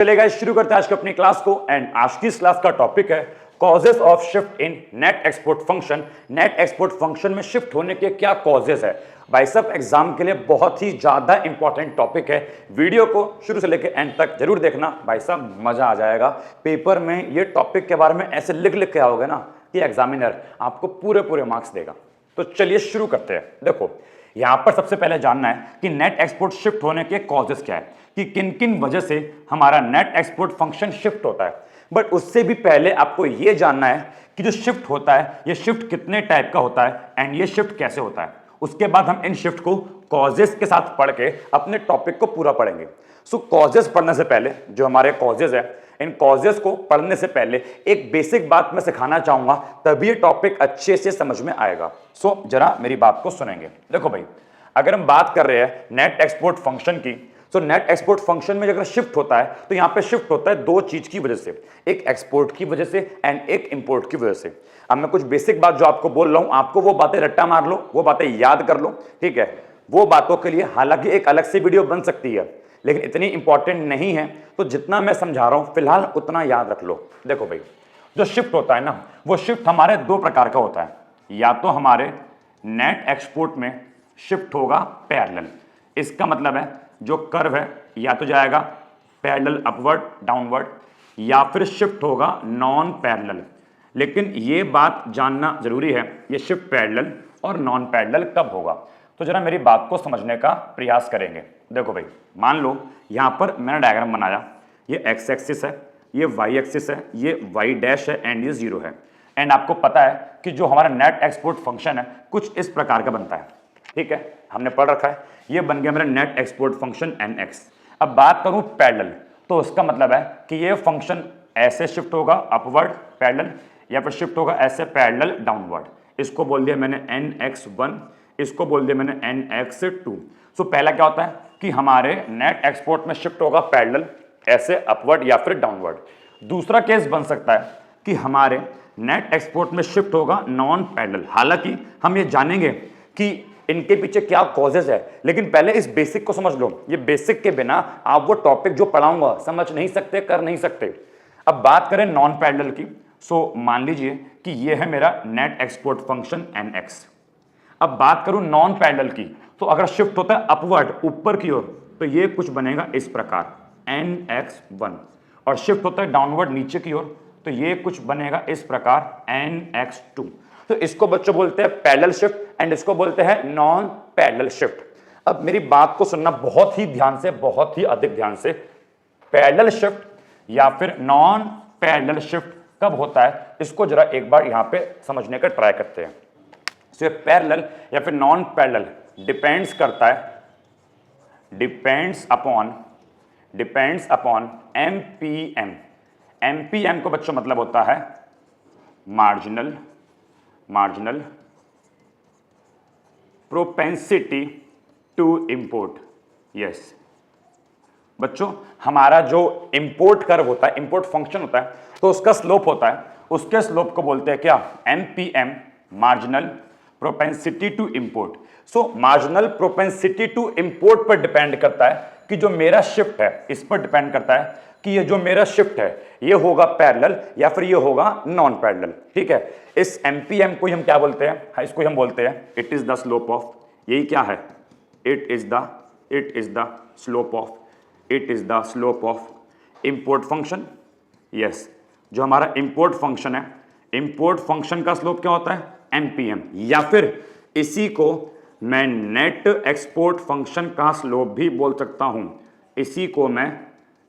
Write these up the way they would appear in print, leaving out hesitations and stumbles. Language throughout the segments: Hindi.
चलेगा, शुरू करते हैं आज की अपनी क्लास को। एंड आज की इस क्लास का टॉपिक है causes of shift in net export function. Net export function में शिफ्ट होने के क्या कॉजेस है। भाई सब एग्जाम के लिए बहुत ही ज्यादा इंपॉर्टेंट टॉपिक है। वीडियो को शुरू से लेकर एंड तक जरूर देखना, भाई साहब मजा आ जाएगा। पेपर में ये टॉपिक के बारे में ऐसे लिख लिख के आओगे ना कि एग्जामिनर आपको पूरे पूरे मार्क्स देगा। तो चलिए शुरू करते हैं। देखो यहां पर सबसे पहले जानना है कि नेट एक्सपोर्ट शिफ्ट होने के कॉजेस क्या है, कि किन किन वजह से हमारा नेट एक्सपोर्ट फंक्शन शिफ्ट होता है। बट उससे भी पहले आपको यह जानना है कि जो शिफ्ट होता है ये शिफ्ट कितने टाइप का होता है एंड ये शिफ्ट कैसे होता है। उसके बाद हम इन शिफ्ट को कॉजेस के साथ पढ़ के अपने टॉपिक को पूरा पढ़ेंगे। सो कॉजेस पढ़ने से पहले, जो हमारे कॉजेस है, इन कॉजेस को पढ़ने से पहले एक बेसिक बात मैं सिखाना चाहूंगा, तभी ये टॉपिक अच्छे से समझ में आएगा। सो जरा मेरी बात को सुनेंगे। देखो भाई, अगर हम बात कर रहे हैं नेट एक्सपोर्ट फंक्शन की, तो नेट एक्सपोर्ट फंक्शन में अगर शिफ्ट होता है तो यहां पे शिफ्ट होता है दो चीज की वजह से, एक एक्सपोर्ट की वजह से एंड एक इंपोर्ट की वजह से। अब मैं कुछ बेसिक बात जो आपको बोल रहा हूं, आपको वो बातें रट्टा मार लो, वो बातें याद कर लो, ठीक है। वो बातों के लिए हालांकि एक अलग से वीडियो बन सकती है, लेकिन इतनी इंपॉर्टेंट नहीं है, तो जितना मैं समझा रहा हूं फिलहाल उतना याद रख लो। देखो भाई, जो शिफ्ट होता है ना, वो शिफ्ट हमारे दो प्रकार का होता है। या तो हमारे नेट एक्सपोर्ट में शिफ्ट होगा पैरेलल, इसका मतलब है जो कर्व है या तो जाएगा पैरेलल अपवर्ड डाउनवर्ड, या फिर शिफ्ट होगा नॉन पैरेलल। लेकिन ये बात जानना जरूरी है, ये शिफ्ट पैरेलल और नॉन पैरेलल कब होगा। तो जरा मेरी बात को समझने का प्रयास करेंगे। देखो भाई, मान लो यहां पर मैंने डायग्राम बनाया, ये एक्स एक्सिस है, ये वाई एक्सिस है, ये वाई डैश है एंड ये जीरो है। एंड आपको पता है कि जो हमारा नेट एक्सपोर्ट फंक्शन है कुछ इस प्रकार का बनता है, ठीक है, हमने पढ़ रखा है। ये बन गया मेरा net export function N X. अब बात करूं पैरेलल, तो उसका मतलब है कि ये फंक्शन ऐसे शिफ्ट होगा अपवर्ड पैरेलल, या फिर शिफ्ट होगा ऐसे पैरेलल डाउनवर्ड। इसको बोल दिया मैंने एन एक्स वन, इसको बोल दिया मैंने एन एक्स टू। सो पहला क्या होता है कि हमारे नेट एक्सपोर्ट में शिफ्ट होगा पैरेलल ऐसे अपवर्ड या फिर डाउनवर्ड। दूसरा केस बन सकता है कि हमारे नेट एक्सपोर्ट में शिफ्ट होगा नॉन पैरेलल। हालांकि हम ये जानेंगे कि इनके पीछे क्या कॉजेज है, लेकिन पहले इस बेसिक को समझ लो। ये बेसिक के बिना आप वो टॉपिक जो पढ़ाऊंगा समझ नहीं सकते, कर नहीं सकते। अब बात करें नॉन पैरेलल की, सो मान लीजिए कि ये है मेरा net export function N X. अब बात करूं नॉन पैरेलल की, तो अगर शिफ्ट होता है अपवर्ड ऊपर की ओर, तो ये कुछ बनेगा इस प्रकार एन एक्स वन, और शिफ्ट होता है डाउनवर्ड नीचे की ओर, तो ये कुछ बनेगा इस प्रकार एन एक्स टू। तो इसको बच्चों बोलते हैं पैरेलल शिफ्ट एंड इसको बोलते हैं नॉन पैरेलल शिफ्ट। अब मेरी बात को सुनना बहुत ही ध्यान से, बहुत ही अधिक ध्यान से। पैरेलल शिफ्ट या फिर नॉन पैरेलल शिफ्ट कब होता है, इसको जरा एक बार यहां पे समझने का ट्राई करते हैं। सो ये पैरेलल या फिर नॉन पैरेलल डिपेंड्स करता है, डिपेंड्स अपॉन एमपीएम। एमपीएम को बच्चों मतलब होता है marginal propensity to import. Yes बच्चों, हमारा जो इंपोर्ट कर्व होता है, इंपोर्ट फंक्शन होता है, तो उसका स्लोप होता है, उसके स्लोप को बोलते हैं क्या, MPM, marginal propensity to import. So marginal propensity to import पर डिपेंड करता है कि जो मेरा शिफ्ट है, इस पर डिपेंड करता है कि ये जो मेरा शिफ्ट है ये होगा पैरेलल या फिर ये होगा नॉन पैरेलल, ठीक है। इस एमपीएम को हम क्या बोलते हैं, इसको हम बोलते हैं it is the slope of, यही क्या है, it is the slope of import function. Yes, जो हमारा इंपोर्ट फंक्शन है, इंपोर्ट फंक्शन का स्लोप क्या होता है, एमपीएम, या फिर इसी को मैं नेट एक्सपोर्ट फंक्शन का स्लोप भी बोल सकता हूं, इसी को मैं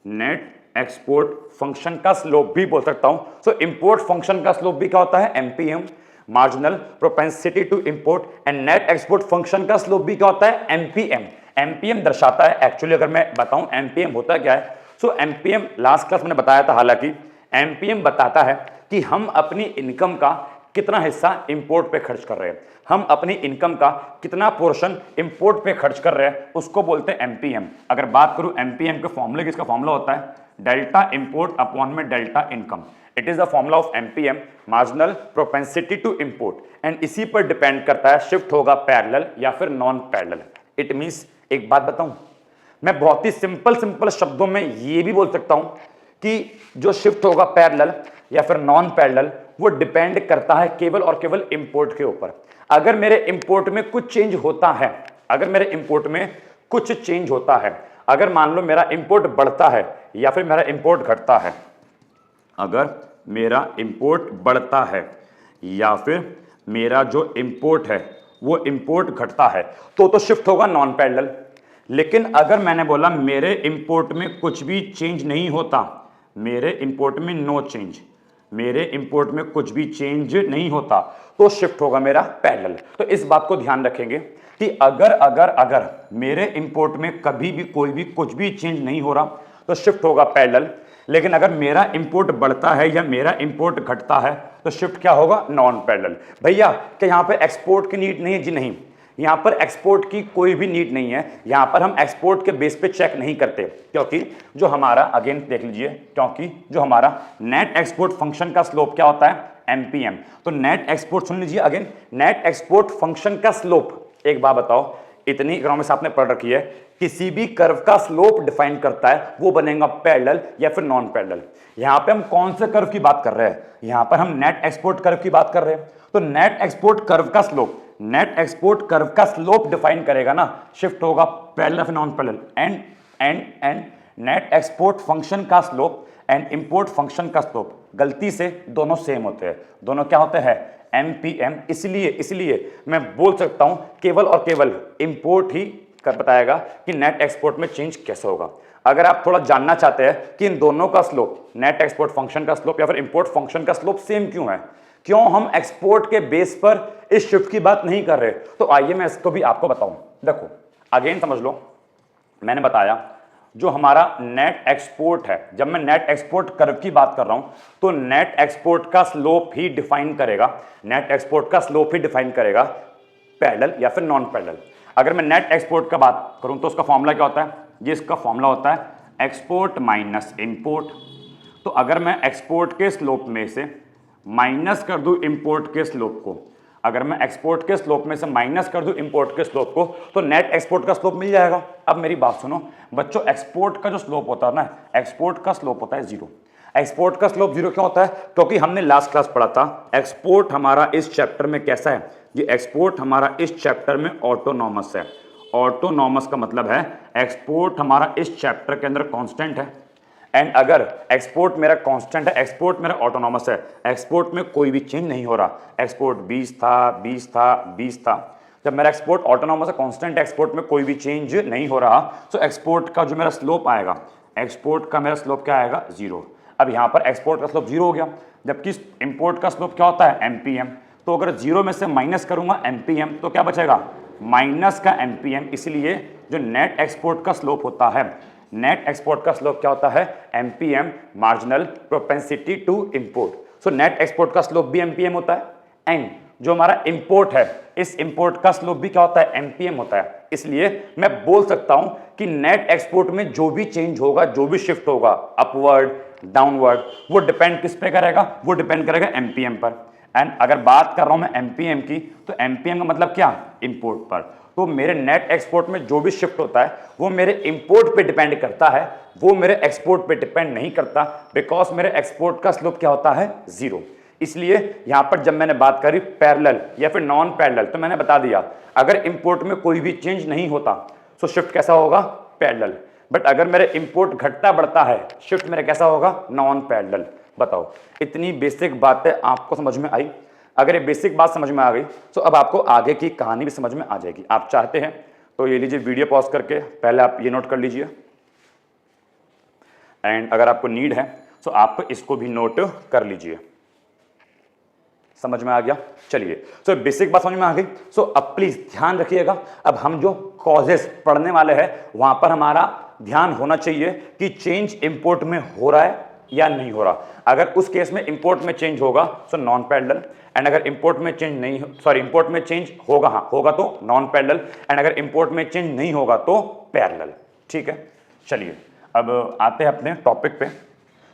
नेट एक्सपोर्ट फंक्शन का स्लोप भी बोल सकता हूं। सो इंपोर्ट फंक्शन का स्लोप भी क्या होता है, MPM, marginal propensity to import, and net export function का स्लोप भी क्या होता है, एमपीएम। एमपीएम दर्शाता है, एक्चुअली अगर मैं बताऊं एमपीएम होता क्या है, सो एमपीएम लास्ट क्लास मैंने बताया था, हालांकि एमपीएम बताता है कि हम अपनी इनकम का कितना हिस्सा इंपोर्ट पे खर्च कर रहे हैं, हम अपनी इनकम का कितना पोर्शन इंपोर्ट पे खर्च कर रहे हैं, उसको बोलते हैं एमपीएम। अगर बात करूं एमपीएम के फॉर्मूले की, इसका फॉर्मूला होता है डेल्टा इंपोर्ट अपॉन में delta income. It is the formula of MPM, marginal propensity to import, and इसी पर डिपेंड करता है शिफ्ट होगा पैरेलल या फिर नॉन पैरेलल। इट मींस, एक बात बताऊं, मैं बहुत ही सिंपल शब्दों में ये भी बोल सकता हूं कि जो शिफ्ट होगा पैरेलल या फिर नॉन पैरेलल, वो डिपेंड करता है केवल और केवल इंपोर्ट के ऊपर। अगर मेरे इंपोर्ट में कुछ चेंज होता है, अगर मेरे इंपोर्ट में कुछ चेंज होता है, अगर मान लो मेरा इंपोर्ट बढ़ता है या फिर मेरा इंपोर्ट घटता है, अगर मेरा इंपोर्ट बढ़ता है या फिर मेरा जो इंपोर्ट है वो इंपोर्ट घटता है, तो शिफ्ट होगा नॉन पैरेलल। लेकिन अगर मैंने बोला मेरे इंपोर्ट में कुछ भी चेंज नहीं होता, मेरे इंपोर्ट में नो चेंज, मेरे इंपोर्ट में कुछ भी चेंज नहीं होता, तो शिफ्ट होगा मेरा पैरेलल। तो इस बात को ध्यान रखेंगे कि अगर मेरे इंपोर्ट में कभी भी कोई भी कुछ भी चेंज नहीं हो रहा तो शिफ्ट होगा पैरेलल। लेकिन अगर मेरा इंपोर्ट बढ़ता है या मेरा इंपोर्ट घटता है तो शिफ्ट क्या होगा, नॉन पैरेलल। भैया क्या यहाँ पे एक्सपोर्ट की नीड नहीं है? जी नहीं, यहाँ पर एक्सपोर्ट की कोई भी नीड नहीं है। यहाँ पर हम एक्सपोर्ट के बेस पे चेक नहीं करते, क्योंकि जो हमारा, अगेन देख लीजिए, क्योंकि जो हमारा नेट एक्सपोर्ट फंक्शन का स्लोप क्या होता है, एमपीएम। तो नेट एक्सपोर्ट, सुन लीजिए अगेन, नेट एक्सपोर्ट फंक्शन का स्लोप, एक बात बताओ, इतनी इकोनॉमिक्स आपने पढ़ रखी है, किसी भी कर्व का स्लोप डिफाइन करता है, वो बनेगा पैरेलल या फिर नॉन पैरेलल। यहां पे हम कौन से कर्व की बात कर रहे हैं? यहां पर हम नेट एक्सपोर्ट कर्व की बात कर रहे हैं। तो नेट एक्सपोर्ट कर्व का स्लोप, नेट एक्सपोर्ट कर्व का स्लोप डिफाइन करेगा ना, शिफ्ट होगा पैरेलल या फिर non parallel. And net export function का स्लोप एंड इंपोर्ट फंक्शन का स्लोप गलती से दोनों सेम होते हैं, दोनों क्या होते हैं, एमपीएम। इसलिए मैं बोल सकता हूं केवल और केवल इंपोर्ट ही कर बताएगा कि नेट एक्सपोर्ट में चेंज कैसे होगा। अगर आप थोड़ा जानना चाहते हैं कि इन दोनों का स्लोप, नेट एक्सपोर्ट फंक्शन का स्लोप या फिर इंपोर्ट फंक्शन का स्लोप सेम क्यों है, क्यों हम एक्सपोर्ट के बेस पर इस शिफ्ट की बात नहीं कर रहे, तो आइए मैं इसको भी आपको बताऊं। देखो अगेन समझ लो, मैंने बताया जो हमारा नेट एक्सपोर्ट है, जब मैं नेट एक्सपोर्ट कर्व की बात कर रहा हूं तो नेट एक्सपोर्ट का स्लोप ही डिफाइन करेगा, नेट एक्सपोर्ट का स्लोप ही डिफाइन करेगा पैरेलल या फिर नॉन पैरेलल। अगर मैं नेट एक्सपोर्ट का बात करूं तो उसका फॉर्मूला क्या होता है, ये इसका फॉर्मूला होता है एक्सपोर्ट माइनस इंपोर्ट। तो अगर मैं एक्सपोर्ट के स्लोप में से माइनस कर दूं इंपोर्ट के स्लोप को, अगर मैं एक्सपोर्ट के स्लोप में से माइनस कर दूं इंपोर्ट के स्लोप को, तो नेट एक्सपोर्ट का स्लोप मिल जाएगा। अब मेरी बात सुनो बच्चों, एक्सपोर्ट का जो स्लोप होता है ना, एक्सपोर्ट का स्लोप होता है जीरो। एक्सपोर्ट का स्लोप जीरो क्यों होता है, क्योंकि हमने लास्ट क्लास पढ़ा था एक्सपोर्ट हमारा इस चैप्टर में कैसा है, ये एक्सपोर्ट हमारा इस चैप्टर में ऑटोनॉमस है। ऑटोनॉमस का मतलब है एक्सपोर्ट हमारा इस चैप्टर के अंदर कांस्टेंट है, एंड अगर एक्सपोर्ट मेरा कांस्टेंट है, एक्सपोर्ट मेरा ऑटोनॉमस है, एक्सपोर्ट में कोई भी चेंज नहीं हो रहा, एक्सपोर्ट 20 था, जब मेरा एक्सपोर्ट ऑटोनॉमस है, कांस्टेंट एक्सपोर्ट में कोई भी चेंज नहीं हो रहा, तो एक्सपोर्ट का जो मेरा स्लोप आएगा, एक्सपोर्ट का मेरा स्लोप क्या आएगा, जीरो। अब यहाँ पर एक्सपोर्ट का स्लोप जीरो हो गया, जबकि इंपोर्ट का स्लोप क्या होता है, एमपीएम। तो अगर जीरो में से माइनस करूंगा एमपीएम तो क्या बचेगा, माइनस का एमपीएम। इसलिए जो नेट एक्सपोर्ट का स्लोप होता है, नेट एक्सपोर्ट का स्लोप क्या होता है, MPM, marginal propensity to import. So net export का स्लोप भी एमपीएम होता है, एंड जो हमारा इंपोर्ट है, इस इंपोर्ट का स्लोप भी क्या होता है, एमपीएम होता है। इसलिए मैं बोल सकता हूं कि नेट एक्सपोर्ट में जो भी चेंज होगा, जो भी शिफ्ट होगा, अपवर्ड डाउनवर्ड, वो डिपेंड किस पे करेगा, वो डिपेंड करेगा एमपीएम पर। एंड अगर बात कर रहा हूं मैं एमपीएम की, तो एमपीएम का मतलब क्या, इंपोर्ट पर। तो मेरे नेट एक्सपोर्ट में जो भी शिफ्ट होता है वो मेरे इंपोर्ट पे डिपेंड करता है, वो मेरे एक्सपोर्ट पे डिपेंड नहीं करता, बिकॉज मेरे एक्सपोर्ट का स्लोप क्या होता है, जीरो। इसलिए यहां पर जब मैंने बात करी पैरेलल या फिर नॉन पैरेलल, तो मैंने बता दिया अगर इंपोर्ट में कोई भी चेंज नहीं होता तो शिफ्ट कैसा होगा, पैरेलल। बट अगर मेरे इंपोर्ट घटता बढ़ता है, शिफ्ट मेरा कैसा होगा, नॉन पैरेलल। बताओ, इतनी बेसिक बातें आपको समझ में आई? अगर ये बेसिक बात समझ में आ गई तो अब आपको आगे की कहानी भी समझ में आ जाएगी। आप चाहते हैं तो ये लीजिए, वीडियो पॉज करके पहले आप ये नोट कर लीजिए, एंड अगर आपको नीड है तो आप इसको भी नोट कर लीजिए। समझ में आ गया? चलिए, तो बेसिक बात समझ में आ गई। सो अब प्लीज ध्यान रखिएगा, अब हम जो कॉजेस पढ़ने वाले हैं वहां पर हमारा ध्यान होना चाहिए कि चेंज इंपोर्ट में हो रहा है या नहीं हो रहा। अगर उस केस में इंपोर्ट में चेंज होगा तो नॉन पैरेलल, एंड अगर इंपोर्ट में चेंज नहीं, इंपोर्ट में चेंज होगा, हाँ होगा तो नॉन पैरेलल, एंड अगर इंपोर्ट में चेंज नहीं होगा तो पैरेलल। ठीक है, चलिए अब आते हैं अपने टॉपिक पे।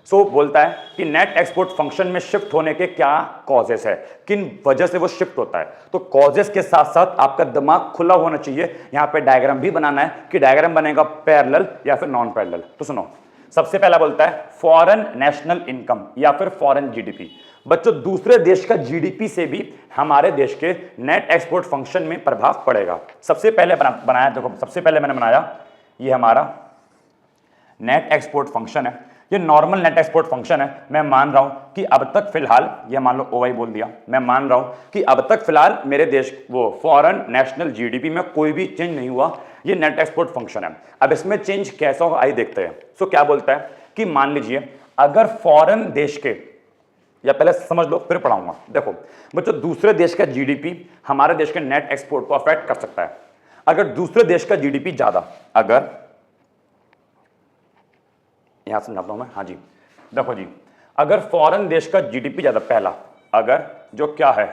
सो बोलता है कि नेट एक्सपोर्ट फंक्शन में शिफ्ट होने के क्या कॉजेस है, किन वजह से वो शिफ्ट होता है। तो कॉजेस के साथ साथ आपका दिमाग खुला होना चाहिए। यहां पे डायग्राम भी बनाना है कि डायग्राम बनेगा पैरेलल या फिर नॉन पैरेलल। तो सुनो, सबसे पहला बोलता है फॉरेन नेशनल इनकम या फिर फॉरेन जीडीपी। बच्चों, दूसरे देश का जीडीपी से भी हमारे देश के नेट एक्सपोर्ट फंक्शन में प्रभाव पड़ेगा। सबसे पहले बनाया, देखो सबसे पहले मैंने बनाया ये हमारा नेट एक्सपोर्ट फंक्शन है। ये नॉर्मल नेट एक्सपोर्ट फंक्शन है। मैं मान रहा हूं कि अब तक फिलहाल, ये मान लो ओवाई बोल दिया, मैं मान रहा हूं कि अब तक फिलहाल मेरे देश वो फॉरेन नेशनल जीडीपी में कोई भी चेंज नहीं हुआ। ये नेट एक्सपोर्ट फंक्शन है। अब इसमें चेंज कैसा होगा आइए देखते हैं। सो क्या बोलता है कि मान लीजिए अगर फॉरेन देश के, या पहले समझ लो फिर पढ़ाऊंगा। देखो बच्चों, दूसरे देश का जीडीपी हमारे देश के नेट एक्सपोर्ट को अफेक्ट कर सकता है। अगर दूसरे देश का जीडीपी ज्यादा, अगर यहां समझाता हूं मैं, हाँ जी, देखो जी, अगर फॉरेन देश का जीडीपी ज्यादा, पहला अगर जो क्या है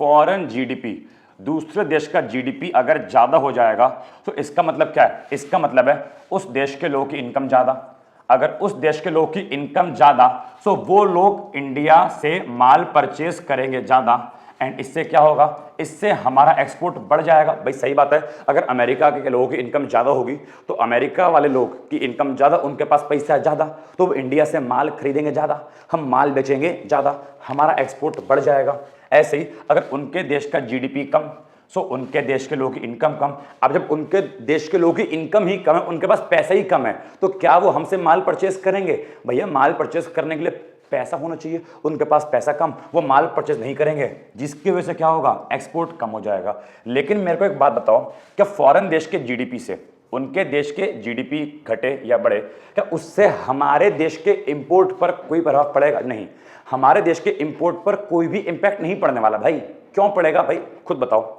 फॉरेन जीडीपी, दूसरे देश का जीडीपी अगर ज्यादा हो जाएगा तो इसका मतलब क्या है, इसका मतलब है उस देश के लोगों की इनकम ज्यादा। अगर उस देश के लोगों की इनकम ज्यादा तो वो लोग इंडिया से माल परचेज करेंगे ज्यादा, एंड इससे क्या होगा, इससे हमारा एक्सपोर्ट बढ़ जाएगा। भाई सही बात है, अगर अमेरिका के लोगों की इनकम ज्यादा होगी तो अमेरिका वाले लोग की इनकम ज्यादा, उनके पास पैसा ज्यादा, तो वो इंडिया से माल खरीदेंगे ज्यादा, हम माल बेचेंगे ज्यादा, हमारा एक्सपोर्ट बढ़ जाएगा। ऐसे ही अगर उनके देश का जीडीपी कम, सो उनके देश के लोगों की इनकम कम। अब जब उनके देश के लोगों की इनकम ही कम है, उनके पास पैसा ही कम है, तो क्या वो हमसे माल परचेज करेंगे? भैया माल परचेज करने के लिए पैसा होना चाहिए, उनके पास पैसा कम, वो माल परचेज नहीं करेंगे, जिसकी वजह से क्या होगा, एक्सपोर्ट कम हो जाएगा। लेकिन मेरे को एक बात बताओ, क्या फॉरेन देश के जीडीपी से उनके देश के जीडीपी घटे या बढ़े, क्या उससे हमारे देश के इंपोर्ट पर कोई प्रभाव पड़ेगा? नहीं, हमारे देश के इंपोर्ट पर कोई भी इंपैक्ट नहीं पड़ने वाला। भाई क्यों पड़ेगा? भाई खुद बताओ।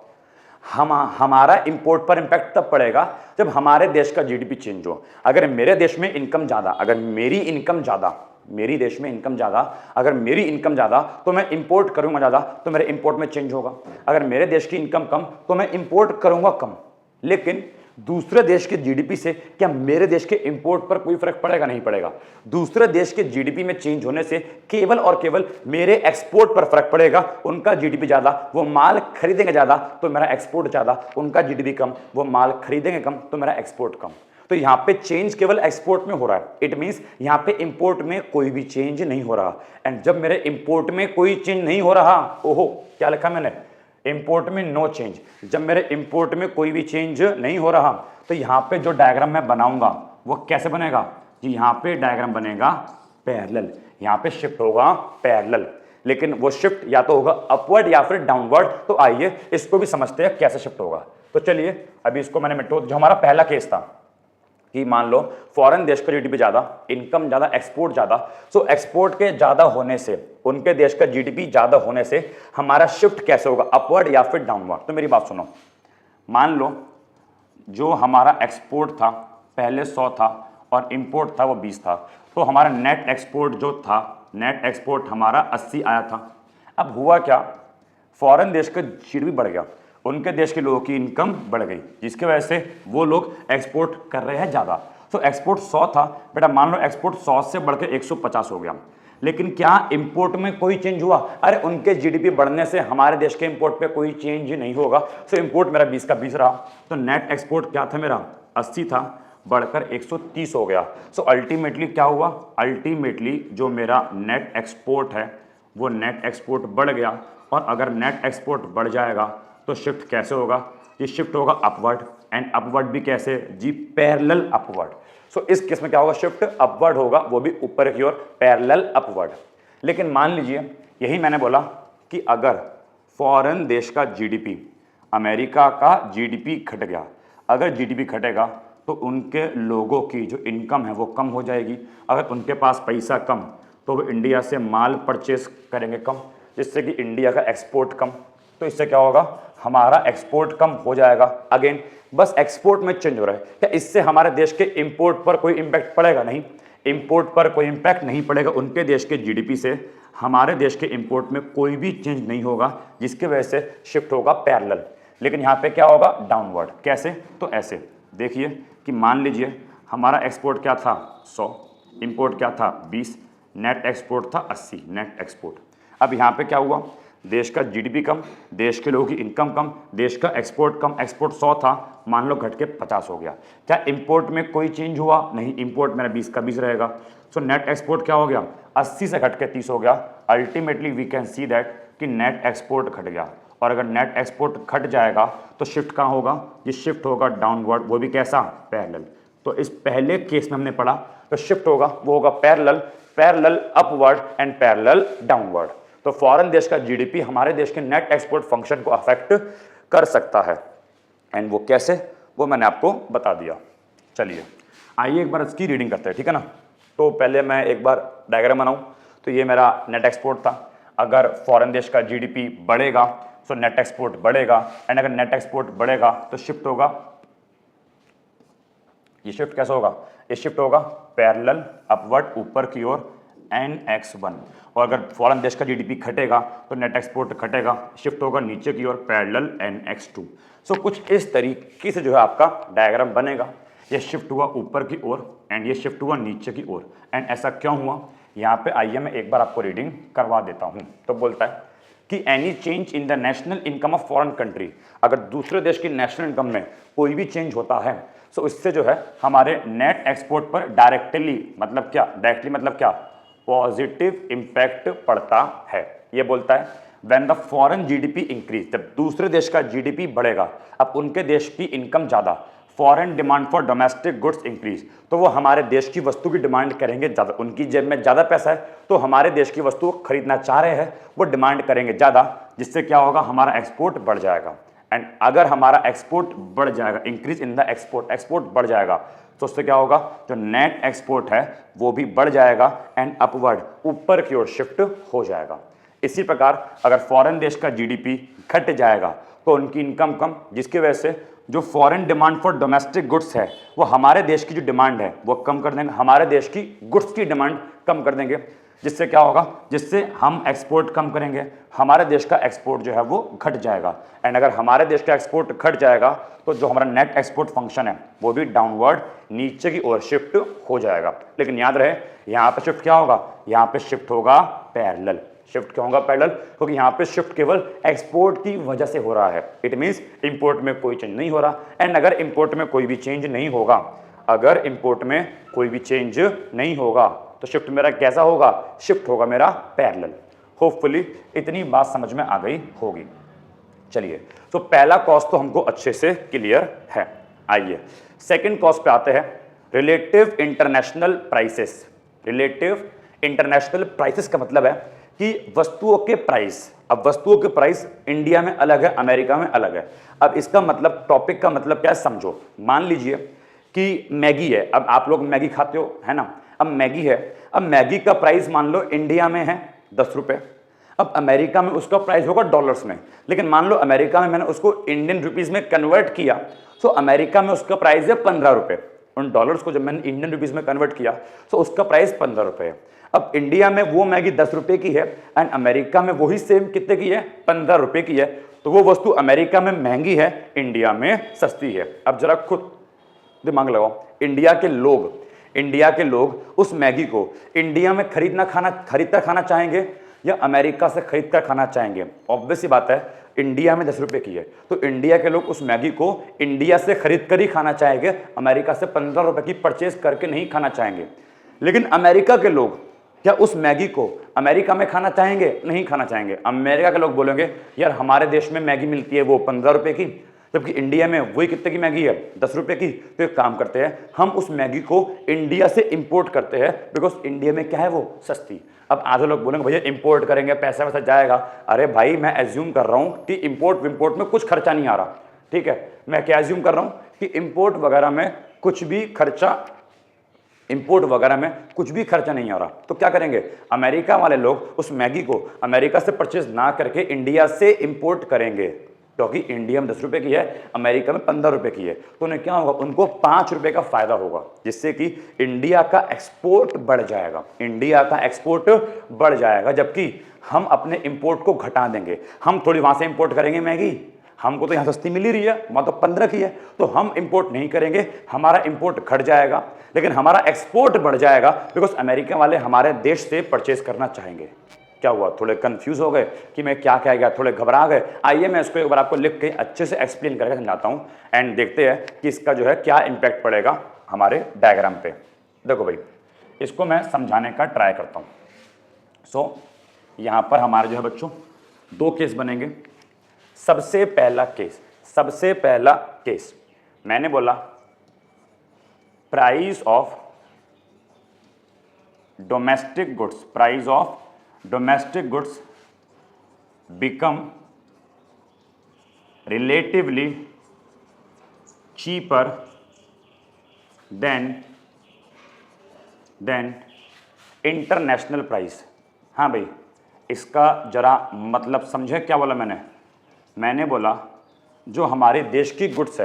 हमारा इंपोर्ट पर इंपैक्ट तब पड़ेगा जब हमारे देश का जीडीपी चेंज हो। अगर मेरे देश में इनकम ज्यादा, अगर मेरी इनकम ज्यादा, मेरी देश में इनकम ज्यादा, अगर मेरी इनकम ज्यादा तो मैं इंपोर्ट करूंगा ज्यादा, तो मेरे इंपोर्ट में चेंज होगा। अगर मेरे देश की इनकम कम तो मैं इंपोर्ट करूंगा कम। लेकिन दूसरे देश के जीडीपी से क्या मेरे देश के इंपोर्ट पर कोई फर्क पड़ेगा? नहीं पड़ेगा। दूसरे देश के जीडीपी में चेंज होने से केवल और केवल मेरे एक्सपोर्ट पर फर्क पड़ेगा। उनका जीडीपी ज्यादा, वो माल खरीदेंगे ज्यादा, तो मेरा एक्सपोर्ट ज्यादा, उनका जीडीपी कम, वो माल खरीदेंगे कम, तो मेरा एक्सपोर्ट कम। तो यहां पे चेंज केवल एक्सपोर्ट में हो रहा है। इट मींस यहां पे इंपोर्ट में कोई भी चेंज नहीं हो रहा। एंड जब मेरे इंपोर्ट में कोई चेंज नहीं हो रहा, ओहो क्या लिखा मैंने, इंपोर्ट में नो चेंज, जब मेरे इंपोर्ट में कोई भी चेंज नहीं हो रहा, तो यहां पे जो डायग्राम मैं बनाऊंगा वो कैसे बनेगा जी, यहां पे डायग्राम बनेगा पैरेलल, यहां पे शिफ्ट होगा पैरेलल। लेकिन वो शिफ्ट या तो होगा अपवर्ड या फिर डाउनवर्ड। तो आइए इसको भी समझते हैं कैसे शिफ्ट होगा। तो चलिए अभी इसको मैंने मिटो, जो हमारा पहला केस था कि मान लो फॉरेन देश का जीडीपी ज्यादा, इनकम ज्यादा, एक्सपोर्ट ज्यादा, सो एक्सपोर्ट के ज्यादा होने से, उनके देश का जीडीपी ज्यादा होने से हमारा शिफ्ट कैसे होगा, अपवर्ड या फिर डाउनवर्ड। तो मेरी बात सुनो, मान लो जो हमारा एक्सपोर्ट था पहले 100 था और इंपोर्ट था वो 20 था, तो हमारा नेट एक्सपोर्ट जो था, नेट एक्सपोर्ट हमारा 80 आया था। अब हुआ क्या, फॉरेन देश का जीडीपी बढ़ गया, उनके देश के लोगों की इनकम बढ़ गई, जिसकी वजह से वो लोग एक्सपोर्ट कर रहे हैं ज्यादा। तो एक्सपोर्ट 100 था बेटा, मान लो एक्सपोर्ट 100 से बढ़ के 150 हो गया। लेकिन क्या इंपोर्ट में कोई चेंज हुआ? अरे उनके जीडीपी बढ़ने से हमारे देश के इंपोर्ट पे कोई चेंज नहीं होगा। सो इंपोर्ट मेरा 20 का 20 रहा, तो नेट एक्सपोर्ट क्या था मेरा 80 था, बढ़कर 130 हो गया। सो अल्टीमेटली क्या हुआ, अल्टीमेटली जो मेरा नेट एक्सपोर्ट है वो नेट एक्सपोर्ट बढ़ गया। और अगर नेट एक्सपोर्ट बढ़ जाएगा तो शिफ्ट कैसे होगा, ये शिफ्ट होगा अपवर्ड। एंड अपवर्ड भी कैसे जी, पैरेलल अपवर्ड। सो इस केस में क्या होगा, शिफ्ट अपवर्ड होगा, वो भी ऊपर की ओर, पैरेलल अपवर्ड। लेकिन मान लीजिए यही मैंने बोला कि अगर फॉरेन देश का जीडीपी, अमेरिका का जीडीपी घट गया, अगर जीडीपी घटेगा तो उनके लोगों की जो इनकम है वो कम हो जाएगी। अगर उनके पास पैसा कम तो वो इंडिया से माल परचेस करेंगे कम, जिससे कि इंडिया का एक्सपोर्ट कम। तो इससे क्या होगा, हमारा एक्सपोर्ट कम हो जाएगा। अगेन बस एक्सपोर्ट में चेंज हो रहा है, क्या इससे हमारे देश के इंपोर्ट पर कोई इंपैक्ट पड़ेगा? नहीं, इंपोर्ट पर कोई इंपैक्ट नहीं पड़ेगा। उनके देश के जीडीपी से हमारे देश के इंपोर्ट में कोई भी चेंज नहीं होगा, जिसकी वजह से शिफ्ट होगा पैरेलल। लेकिन यहाँ पे क्या होगा, डाउनवर्ड। कैसे? तो ऐसे देखिए कि मान लीजिए हमारा एक्सपोर्ट क्या था 100, इंपोर्ट क्या था 20, नेट एक्सपोर्ट था 80, नेट एक्सपोर्ट। अब यहाँ पे क्या हुआ, देश का जीडीपी कम, देश के लोगों की इनकम कम, देश का एक्सपोर्ट कम, एक्सपोर्ट 100 था, मान लो घट के 50 हो गया। क्या इंपोर्ट में कोई चेंज हुआ? नहीं, इंपोर्ट मेरा 20 का 20 रहेगा। सो नेट एक्सपोर्ट क्या हो गया, 80 से घट के 30 हो गया। Ultimately we can see that कि नेट एक्सपोर्ट घट गया, और अगर नेट एक्सपोर्ट घट जाएगा तो शिफ्ट कहाँ होगा, ये शिफ्ट होगा डाउनवर्ड, वो भी कैसा, पैरेलल। तो इस पहले केस में हमने पढ़ा तो शिफ्ट होगा, वो होगा parallel, parallel upward and parallel downward. तो फॉरेन देश का जीडीपी हमारे देश के नेट एक्सपोर्ट फंक्शन को अफेक्ट कर सकता है, एंड वो कैसे, वो मैंने आपको बता दिया। चलिए आइए एक बार इसकी रीडिंग करते हैं, ठीक है ना। तो पहले मैं एक बार डायग्राम बनाऊं। तो ये मेरा नेट एक्सपोर्ट था, अगर फॉरेन देश का जीडीपी बढ़ेगा तो नेट एक्सपोर्ट बढ़ेगा, एंड अगर नेट एक्सपोर्ट बढ़ेगा तो शिफ्ट होगा, ये शिफ्ट कैसा होगा, ये शिफ्ट होगा पैरेलल अपवर्ड ऊपर की ओर NX1, और अगर फॉरेन देश का जीडीपी घटेगा तो नेट एक्सपोर्ट घटेगा, शिफ्ट होगा नीचे की ओर पैरेलल NX2। सो कुछ इस तरीके से जो है आपका डायग्राम बनेगा। ये शिफ्ट हुआ ऊपर की ओर एंड ये शिफ्ट हुआ नीचे की ओर, एंड ऐसा क्यों हुआ, यहाँ पे आइए मैं एक बार आपको रीडिंग करवा देता हूँ। तो बोलता है कि any change in the national income of foreign country, अगर दूसरे देश की नेशनल इनकम में कोई भी चेंज होता है तो इससे जो है हमारे नेट एक्सपोर्ट पर डायरेक्टली मतलब क्या, डायरेक्टली मतलब क्या, पॉजिटिव इंपैक्ट पड़ता है। ये बोलता है when the foreign GDP increase, जब दूसरे देश का जीडीपी बढ़ेगा, अब उनके देश की इनकम ज़्यादा, foreign demand for domestic goods increase, तो वो हमारे देश की वस्तु की डिमांड करेंगे ज़्यादा, उनकी जेब में ज़्यादा पैसा है तो हमारे देश की वस्तु खरीदना चाह रहे हैं, वो डिमांड करेंगे ज़्यादा, जिससे क्या होगा, हमारा एक्सपोर्ट बढ़ जाएगा। एंड अगर हमारा एक्सपोर्ट बढ़ जाएगा, increase in the export, export बढ़ जाएगा, तो उससे क्या होगा, जो नेट एक्सपोर्ट है वो भी बढ़ जाएगा एंड अपवर्ड ऊपर की ओर शिफ्ट हो जाएगा। इसी प्रकार अगर फॉरेन देश का जीडीपी घट जाएगा तो उनकी इनकम कम, जिसकी वजह से जो foreign demand for domestic goods है वो हमारे देश की जो डिमांड है वो कम कर देंगे, हमारे देश की गुड्स की डिमांड कम कर देंगे, जिससे क्या होगा, जिससे हम एक्सपोर्ट कम करेंगे, हमारे देश का एक्सपोर्ट जो है वो घट जाएगा। एंड अगर हमारे देश का एक्सपोर्ट घट जाएगा तो जो हमारा नेट एक्सपोर्ट फंक्शन है वो भी डाउनवर्ड नीचे की ओर शिफ्ट हो जाएगा। लेकिन याद रहे यहाँ पे शिफ्ट क्या होगा, यहाँ पे शिफ्ट होगा पैरेलल। शिफ्ट क्यों होगा पैरेलल, क्योंकि यहाँ पे शिफ्ट केवल एक्सपोर्ट की वजह से हो रहा है। इट मींस इंपोर्ट में कोई चेंज नहीं हो रहा। एंड अगर इंपोर्ट में कोई भी चेंज नहीं होगा, अगर इंपोर्ट में कोई भी चेंज नहीं होगा तो शिफ्ट मेरा कैसा होगा, शिफ्ट होगा मेरा पैरेलल। होपफुली इतनी बात समझ में आ गई होगी। चलिए तो पहला कॉज तो हमको अच्छे से क्लियर है। आइए सेकंड कॉज पे आते हैं, relative international prices. Relative international prices का मतलब है कि वस्तुओं के प्राइस, अब वस्तुओं के प्राइस इंडिया में अलग है, अमेरिका में अलग है। अब इसका मतलब, टॉपिक का मतलब क्या है समझो। मान लीजिए कि मैगी है, अब आप लोग मैगी खाते हो है ना, अब मैगी है, अब मैगी का प्राइस मान लो इंडिया में है 10 रुपये, अब अमेरिका में उसका प्राइस होगा डॉलर्स में। लेकिन मान लो अमेरिका में मैंने उसको इंडियन रुपीस में कन्वर्ट किया तो अमेरिका में उसका प्राइस है 15 रुपये। उन डॉलर्स को जब मैंने इंडियन रुपीस में कन्वर्ट किया तो उसका प्राइस 15 रुपये है। अब इंडिया में वो मैगी 10 रुपये की है एंड अमेरिका में वही सेम कितने की है, 15 रुपये की है। तो वो वस्तु अमेरिका में महंगी है, इंडिया में सस्ती है। अब जरा खुद दिमाग लगाओ, इंडिया के लोग उस मैगी को इंडिया में खरीदकर खाना चाहेंगे या अमेरिका से खरीदकर खाना चाहेंगे। ऑब्वियस सी बात है, इंडिया में 10 रुपये की है तो इंडिया के लोग उस मैगी को इंडिया से खरीद कर ही खाना चाहेंगे, अमेरिका से 15 रुपये की परचेज करके नहीं खाना चाहेंगे। लेकिन अमेरिका के लोग क्या उस मैगी को अमेरिका में खाना चाहेंगे, नहीं खाना चाहेंगे। अमेरिका के लोग बोलेंगे यार हमारे देश में मैगी मिलती है वो 15 रुपये की, जबकि इंडिया में वही कितने की मैगी है, 10 रुपये की। तो एक काम करते हैं, हम उस मैगी को इंडिया से इंपोर्ट करते हैं, बिकॉज इंडिया में क्या है वो सस्ती। अब आधे लोग बोलेंगे भैया इंपोर्ट करेंगे पैसा वैसा जाएगा। अरे भाई मैं एज्यूम कर रहा हूँ कि इंपोर्ट विम्पोर्ट में कुछ खर्चा नहीं आ रहा, ठीक है। मैं क्या एज्यूम कर रहा हूँ कि इंपोर्ट वगैरह में कुछ भी खर्चा नहीं आ रहा। तो क्या करेंगे, अमेरिका वाले लोग उस मैगी को अमेरिका से परचेज ना करके इंडिया से इंपोर्ट करेंगे, क्योंकि इंडिया में 10 रुपये की है, अमेरिका में 15 रुपये की है। तो उन्हें क्या होगा, उनको 5 रुपये का फायदा होगा, जिससे कि इंडिया का एक्सपोर्ट बढ़ जाएगा। जबकि हम अपने इंपोर्ट को घटा देंगे। हम थोड़ी वहां से इंपोर्ट करेंगे मैगी, हमको तो यहाँ सस्ती मिल ही रही है, वहाँ तो 15 की है, तो हम इंपोर्ट नहीं करेंगे, हमारा इंपोर्ट घट जाएगा, लेकिन हमारा एक्सपोर्ट बढ़ जाएगा, बिकॉज अमेरिका वाले हमारे देश से परचेज करना चाहेंगे। क्या हुआ, थोड़े कंफ्यूज हो गए कि मैं क्या कह गया, थोड़े घबरा गए? आइए मैं इसको एक बार आपको लिख के अच्छे से एक्सप्लेन करके समझाता हूँ एंड देखते हैं कि इसका जो है क्या इम्पैक्ट पड़ेगा हमारे डायग्राम पे। देखो भाई, इसको मैं समझाने का ट्राई करता हूँ। सो यहाँ पर हमारे जो है बच्चों 2 केस बनेंगे। सबसे पहला केस मैंने बोला price of domestic goods become relatively cheaper than international price. हाँ भाई, इसका जरा मतलब समझे क्या बोला मैंने बोला जो हमारे देश की गुड्स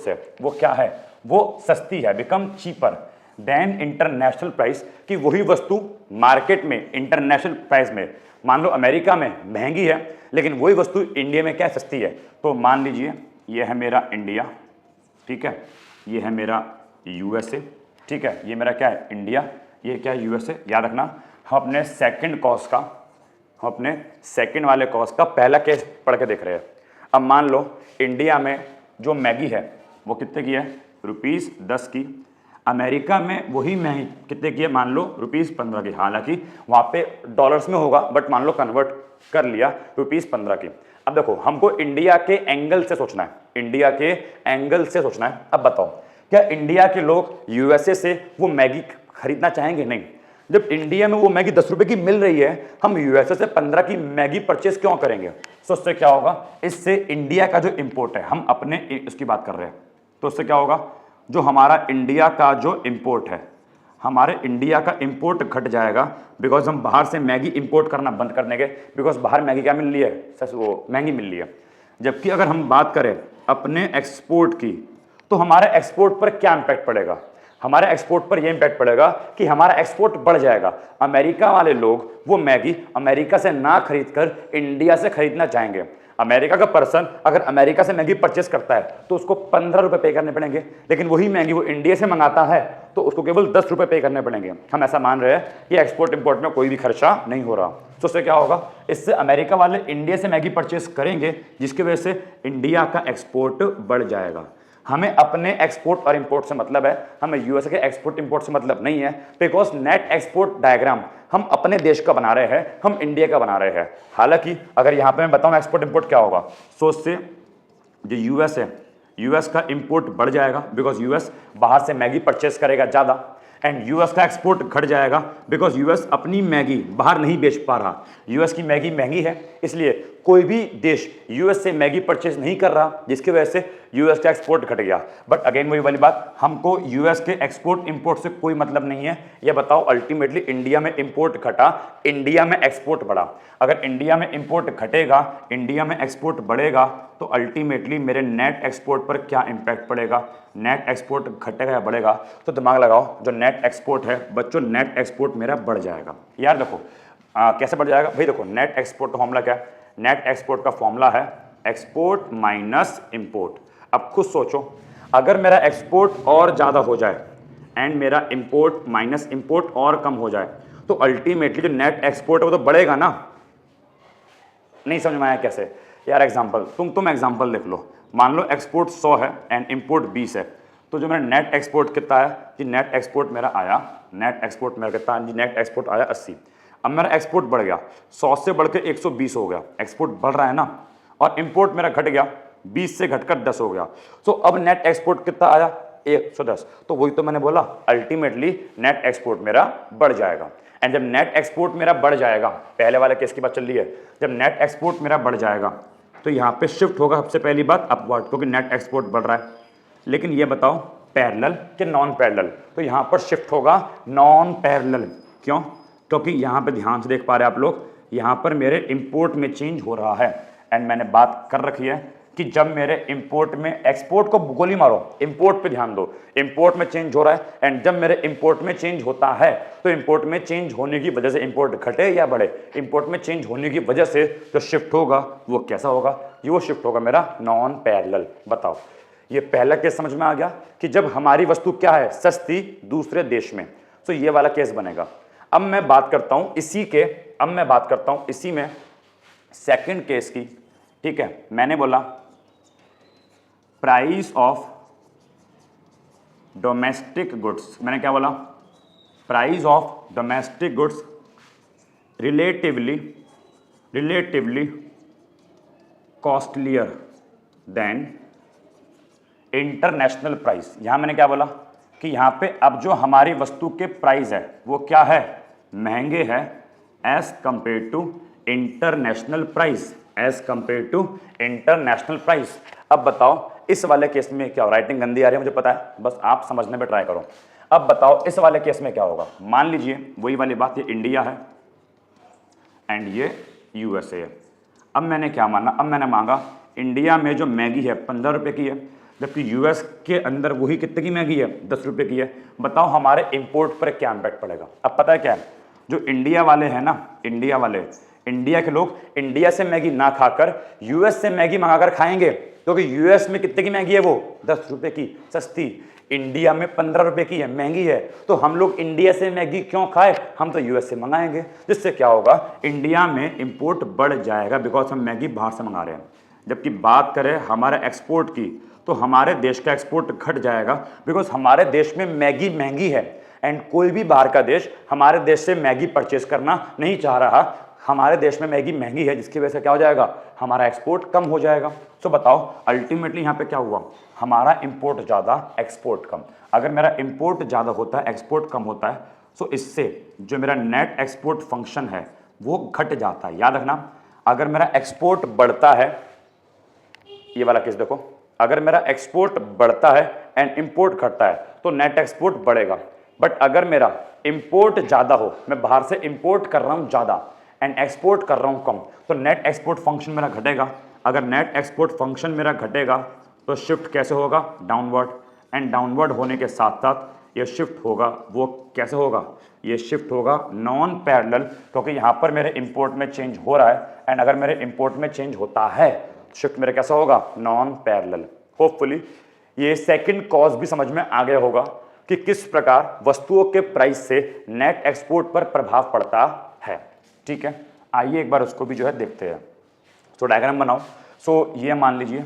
है वो क्या है, वो सस्ती है, become cheaper than international price, कि वही वस्तु मार्केट में इंटरनेशनल प्राइस में मान लो अमेरिका में महंगी है, लेकिन वही वस्तु इंडिया में क्या सस्ती है। तो मान लीजिए ये है मेरा इंडिया, ठीक है, ये है मेरा यूएसए, ठीक है, ये मेरा क्या है इंडिया, ये क्या है यूएसए। याद रखना हम अपने सेकंड वाले कॉस्ट का पहला केस पढ़ के देख रहे हैं। अब मान लो इंडिया में जो मैगी है वो कितने की है, ₹10 की। अमेरिका में वही मैगी कितने की है, मान लो ₹15 की। हालांकि वहाँ पे डॉलर्स में होगा, बट मान लो कन्वर्ट कर लिया ₹15 की। अब देखो हमको इंडिया के एंगल से सोचना है, अब बताओ क्या इंडिया के लोग यूएसए से वो मैगी खरीदना चाहेंगे? नहीं। जब इंडिया में वो मैगी 10 रुपए की मिल रही है, हम यूएसए से 15 की मैगी परचेस क्यों करेंगे? तो उससे क्या होगा, इससे इंडिया का जो इंपोर्ट है, हम अपने इसकी बात कर रहे हैं, तो उससे क्या होगा, जो हमारा इंडिया का जो इंपोर्ट है, हमारे इंडिया का इंपोर्ट घट जाएगा, बिकॉज हम बाहर से मैगी इंपोर्ट करना बंद कर देंगे, बिकॉज बाहर मैगी क्या मिल रही है, वो महंगी मिल रही है। जबकि अगर हम बात करें अपने एक्सपोर्ट की, तो हमारे एक्सपोर्ट पर क्या इंपैक्ट पड़ेगा, हमारे एक्सपोर्ट पर यह इंपैक्ट पड़ेगा कि हमारा एक्सपोर्ट बढ़ जाएगा। अमेरिका वाले लोग वो मैगी अमेरिका से ना खरीदकर इंडिया से खरीदना चाहेंगे। अमेरिका का पर्सन अगर अमेरिका से मैगी परचेस करता है तो उसको 15 रुपए पे करने पड़ेंगे, लेकिन वही मैगी वो इंडिया से मंगाता है तो उसको केवल 10 रुपए पे करने पड़ेंगे। हम ऐसा मान रहे हैं कि एक्सपोर्ट इंपोर्ट में कोई भी खर्चा नहीं हो रहा। तो उससे क्या होगा, इससे अमेरिका वाले इंडिया से मैगी परचेस करेंगे, जिसकी वजह से इंडिया का एक्सपोर्ट बढ़ जाएगा। हमें अपने एक्सपोर्ट और इंपोर्ट से मतलब है, हमें यूएसए के एक्सपोर्ट इंपोर्ट से मतलब नहीं है, बिकॉज नेट एक्सपोर्ट डायग्राम हम अपने देश का बना रहे हैं, हम इंडिया का बना रहे हैं। हालांकि अगर यहां पे मैं बताऊं एक्सपोर्ट इंपोर्ट क्या होगा, सो उससे जो यूएस है, यूएस का इंपोर्ट बढ़ जाएगा, बिकॉज यूएस बाहर से मैगी परचेस करेगा ज्यादा, एंड यूएस का एक्सपोर्ट घट जाएगा, बिकॉज यूएस अपनी मैगी बाहर नहीं बेच पा रहा। यूएस की मैगी महंगी है, इसलिए कोई भी देश यूएस से मैगी परचेज नहीं कर रहा, जिसकी वजह से यूएस का एक्सपोर्ट घट गया। बट अगेन वही वाली बात, हमको यूएस के एक्सपोर्ट इंपोर्ट से कोई मतलब नहीं है। ये बताओ अल्टीमेटली इंडिया में इंपोर्ट घटा, इंडिया में एक्सपोर्ट बढ़ा। अगर इंडिया में इंपोर्ट घटेगा, इंडिया में एक्सपोर्ट बढ़ेगा, तो अल्टीमेटली मेरे नेट एक्सपोर्ट पर क्या इंपैक्ट पड़ेगा, नेट एक्सपोर्ट घटेगा या बढ़ेगा? तो दिमाग लगाओ, जो नेट एक्सपोर्ट है बच्चों, नेट एक्सपोर्ट मेरा बढ़ जाएगा। यार देखो कैसे बढ़ जाएगा भाई, देखो नेट एक्सपोर्ट का फॉर्मूला क्या है, नेट एक्सपोर्ट का फॉर्मूला है एक्सपोर्ट माइनस इंपोर्ट। अब खुद सोचो, अगर मेरा एक्सपोर्ट और ज्यादा हो जाए एंड मेरा इंपोर्ट माइनस इंपोर्ट और कम हो जाए, तो अल्टीमेटली जो नेट एक्सपोर्ट है वो तो बढ़ेगा ना। नहीं समझ में आया कैसे? यार एग्जांपल, तुम एग्जांपल देख लो, मान लो एक्सपोर्ट 100 है एंड इंपोर्ट 20 है, तो जो मेरा नेट एक्सपोर्ट कितना है कि नेट एक्सपोर्ट मेरा आया, नेट एक्सपोर्ट मेरा कितना जी, नेट एक्सपोर्ट आया 80। अब मेरा एक्सपोर्ट बढ़ गया, 100 से बढ़ के 120 हो गया, एक्सपोर्ट बढ़ रहा है ना, और इंपोर्ट मेरा घट गया, 20 से घटकर 10 हो गया। तो अब नेट एक्सपोर्ट कितना आया, 110। तो वही तो मैंने बोला, अल्टीमेटली नेट एक्सपोर्ट मेरा बढ़ जाएगा। एंड जब नेट एक्सपोर्ट मेरा बढ़ जाएगा, पहले वाले केस की बात चल रही है, जब नेट एक्सपोर्ट मेरा बढ़ जाएगा तो यहाँ पे शिफ्ट होगा सबसे पहली बात अपवर्ड, क्योंकि नेट एक्सपोर्ट बढ़ रहा है। लेकिन ये बताओ पैरेलल कि नॉन पैरेलल, तो यहाँ पर शिफ्ट होगा नॉन पैरेलल। क्यों? क्योंकि यहाँ पे ध्यान से देख पा रहे हैं आप लोग, यहाँ पर मेरे इंपोर्ट में चेंज हो रहा है। एंड मैंने बात कर रखी है कि जब मेरे इंपोर्ट में, एक्सपोर्ट को गोली मारो, इंपोर्ट पे ध्यान दो, इंपोर्ट में चेंज हो रहा है, एंड जब मेरे इंपोर्ट में चेंज होता है तो इंपोर्ट में चेंज होने की वजह से इंपोर्ट घटे या बढ़े, इंपोर्ट में चेंज होने की वजह से जो शिफ्ट होगा वो कैसा होगा, ये वो शिफ्ट होगा मेरा नॉन पैरेलल। बताओ ये पहला केस समझ में आ गया कि जब हमारी वस्तु क्या है, सस्ती दूसरे देश में, तो ये वाला केस बनेगा। अब मैं बात करता हूं इसी में सेकंड केस की। ठीक है, मैंने बोला प्राइस ऑफ डोमेस्टिक गुड्स, मैंने क्या बोला, price of domestic goods relatively costlier then international price. यहां मैंने क्या बोला कि यहां पे अब जो हमारी वस्तु के प्राइस है वो क्या है, महंगे है as compare to international price, अब बताओ इस वाले केस में क्या हो, राइटिंग गंदी आ रही है मुझे पता है, बस आप समझने पे ट्राई करो। अब बताओ इस वाले केस में क्या होगा। मान लीजिए वही वाली बात, ये इंडिया है एंड ये यूएसए है। अब मैंने क्या माना, अब मैंने मांगा इंडिया में जो मैगी है 15 रुपए की है, जबकि यूएस के अंदर वही कितने की मैगी है, 10 रुपए की है। बताओ हमारे इंपोर्ट पर क्या इम्पैक्ट पड़ेगा। अब पता है क्या है, जो इंडिया वाले हैं ना, इंडिया के लोग इंडिया से मैगी ना खाकर यूएस से मैगी मंगाकर खाएंगे, क्योंकि यूएस में कितने की मैगी है वो 10 रुपए की सस्ती, इंडिया में 15 रुपए की है महंगी है। तो हम लोग इंडिया से मैगी क्यों खाए, हम तो यूएस से मंगाएंगे, जिससे क्या होगा इंडिया में इंपोर्ट बढ़ जाएगा, बिकॉज हम मैगी बाहर से मंगा रहे हैं। जबकि बात करें हमारे एक्सपोर्ट की, तो हमारे देश का एक्सपोर्ट घट जाएगा, बिकॉज हमारे देश में मैगी महंगी है एंड कोई भी बाहर का देश हमारे देश से मैगी परचेस करना नहीं चाह रहा। हमारे देश में मैगी महंगी है, जिसकी वजह से क्या हो जाएगा, हमारा एक्सपोर्ट कम हो जाएगा। तो बताओ अल्टीमेटली यहाँ पे क्या हुआ, हमारा इंपोर्ट ज़्यादा एक्सपोर्ट कम। अगर मेरा इंपोर्ट ज़्यादा होता है एक्सपोर्ट कम होता है, तो इससे जो मेरा नेट एक्सपोर्ट फंक्शन है वो घट जाता है। याद रखना, अगर मेरा एक्सपोर्ट बढ़ता है, ये वाला केस देखो, अगर मेरा एक्सपोर्ट बढ़ता है एंड इंपोर्ट घटता है तो नेट एक्सपोर्ट बढ़ेगा। बट अगर मेरा इंपोर्ट ज़्यादा हो, मैं बाहर से इंपोर्ट कर रहा हूँ ज़्यादा एंड एक्सपोर्ट कर रहा हूँ कम, तो नेट एक्सपोर्ट फंक्शन मेरा घटेगा। अगर नेट एक्सपोर्ट फंक्शन मेरा घटेगा तो शिफ्ट कैसे होगा, डाउनवर्ड, एंड डाउनवर्ड होने के साथ साथ ये शिफ्ट होगा, वो कैसे होगा, ये शिफ्ट होगा नॉन पैरेलल, क्योंकि यहाँ पर मेरे इंपोर्ट में चेंज हो रहा है एंड अगर मेरे इंपोर्ट में चेंज होता है शिफ्ट मेरा कैसा होगा, नॉन पैरेलल। होपफुली ये सेकंड कॉज भी समझ में आ गया होगा कि किस प्रकार वस्तुओं के प्राइस से नेट एक्सपोर्ट पर प्रभाव पड़ता है। ठीक है, आइए एक बार उसको भी जो है देखते हैं। तो डायग्राम बनाओ। सो ये मान लीजिए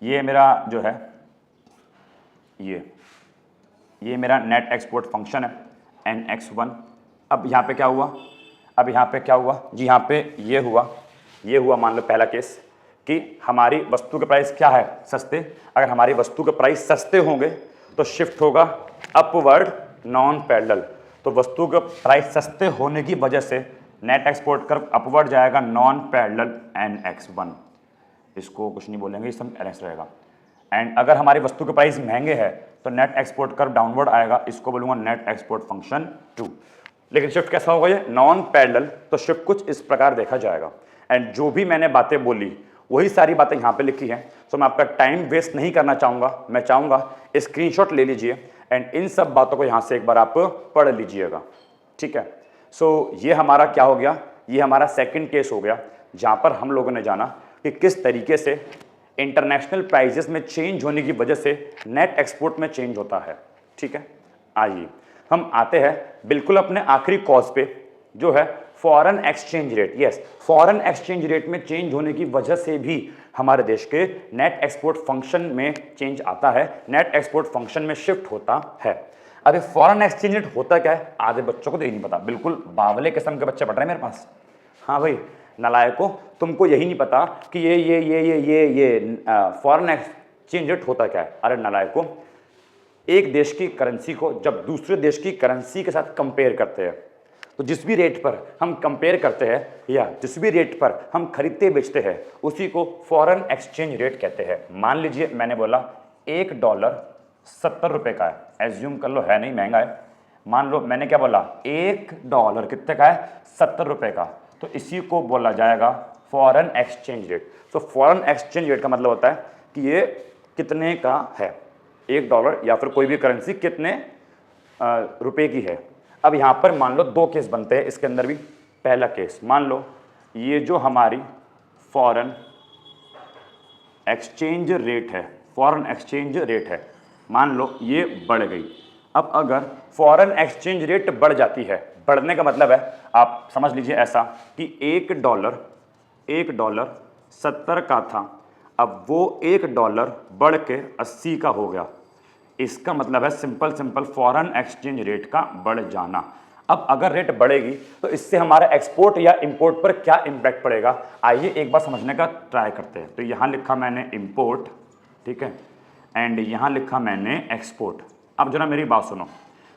ये मेरा जो है ये मेरा नेट एक्सपोर्ट फंक्शन है NX1। अब यहाँ पे क्या हुआ, जी यहाँ पे ये हुआ मान लो पहला केस कि हमारी वस्तु के प्राइस क्या है, सस्ते। अगर हमारी वस्तु के प्राइस सस्ते होंगे तो शिफ्ट होगा अपवर्ड नॉन पैरेलल। तो वस्तु के प्राइस सस्ते होने की वजह से नेट एक्सपोर्ट कर्व अपवर्ड जाएगा नॉन पैरेलल NX1। इसको कुछ नहीं बोलेंगे, इस समय NX रहेगा। एंड अगर हमारी वस्तु के प्राइस महंगे हैं तो नेट एक्सपोर्ट कर्व डाउनवर्ड आएगा, इसको बोलूंगा नेट एक्सपोर्ट फंक्शन 2। लेकिन शिफ्ट कैसा होगा, ये नॉन पैरेलल, तो शिफ्ट कुछ इस प्रकार देखा जाएगा। एंड जो भी मैंने बातें बोली वही सारी बातें यहाँ पे लिखी हैं। सो मैं आपका टाइम वेस्ट नहीं करना चाहूँगा, मैं चाहूँगा स्क्रीनशॉट ले लीजिए एंड इन सब बातों को यहाँ से एक बार आप पढ़ लीजिएगा। ठीक है, सो ये हमारा क्या हो गया, ये हमारा सेकंड केस हो गया, जहाँ पर हम लोगों ने जाना कि किस तरीके से इंटरनेशनल प्राइजेस में चेंज होने की वजह से नेट एक्सपोर्ट में चेंज होता है। ठीक है, आइए हम आते हैं बिल्कुल अपने आखिरी कॉज पे, जो है foreign exchange rate. Yes, foreign exchange rate में चेंज होने की वजह से भी हमारे देश के नेट एक्सपोर्ट फंक्शन में चेंज आता है, नेट एक्सपोर्ट फंक्शन में शिफ्ट होता है। अरे फॉरेन एक्सचेंज रेट होता क्या है, आधे बच्चों को तो यही नहीं पता, बिल्कुल बावले किस्म के बच्चे पढ़ रहे हैं मेरे पास। हाँ भाई नालायकों, तुमको यही नहीं पता कि ये फॉरेन एक्सचेंज रेट होता क्या है। अरे नालायकों, एक देश की करेंसी को जब दूसरे देश की करेंसी के साथ कंपेयर करते हैं, तो जिस भी रेट पर हम कंपेयर करते हैं या जिस भी रेट पर हम खरीदते बेचते हैं उसी को फॉरेन एक्सचेंज रेट कहते हैं। मान लीजिए मैंने बोला $1 70 रुपये का है, एज्यूम कर लो है नहीं, महंगा है। मान लो मैंने क्या बोला, $1 कितने का है, 70 रुपये का, तो इसी को बोला जाएगा foreign exchange rate. So foreign exchange rate का मतलब होता है कि ये कितने का है, $1 या फिर कोई भी करेंसी कितने रुपए की है। अब यहाँ पर मान लो दो केस बनते हैं इसके अंदर भी। पहला केस, मान लो ये जो हमारी फॉरेन एक्सचेंज रेट है, फॉरेन एक्सचेंज रेट है, मान लो ये बढ़ गई। अब अगर फॉरेन एक्सचेंज रेट बढ़ जाती है, बढ़ने का मतलब है आप समझ लीजिए ऐसा कि $1 70 का था, अब वो $1 बढ़ के 80 का हो गया। इसका मतलब है सिंपल फॉरेन एक्सचेंज रेट का बढ़ जाना। अब अगर रेट बढ़ेगी तो इससे हमारे एक्सपोर्ट या इंपोर्ट पर क्या इंपैक्ट पड़ेगा, आइए एक बार समझने का ट्राई करते हैं। तो यहाँ लिखा मैंने इंपोर्ट, ठीक है, एंड यहाँ लिखा मैंने एक्सपोर्ट। अब जरा मेरी बात सुनो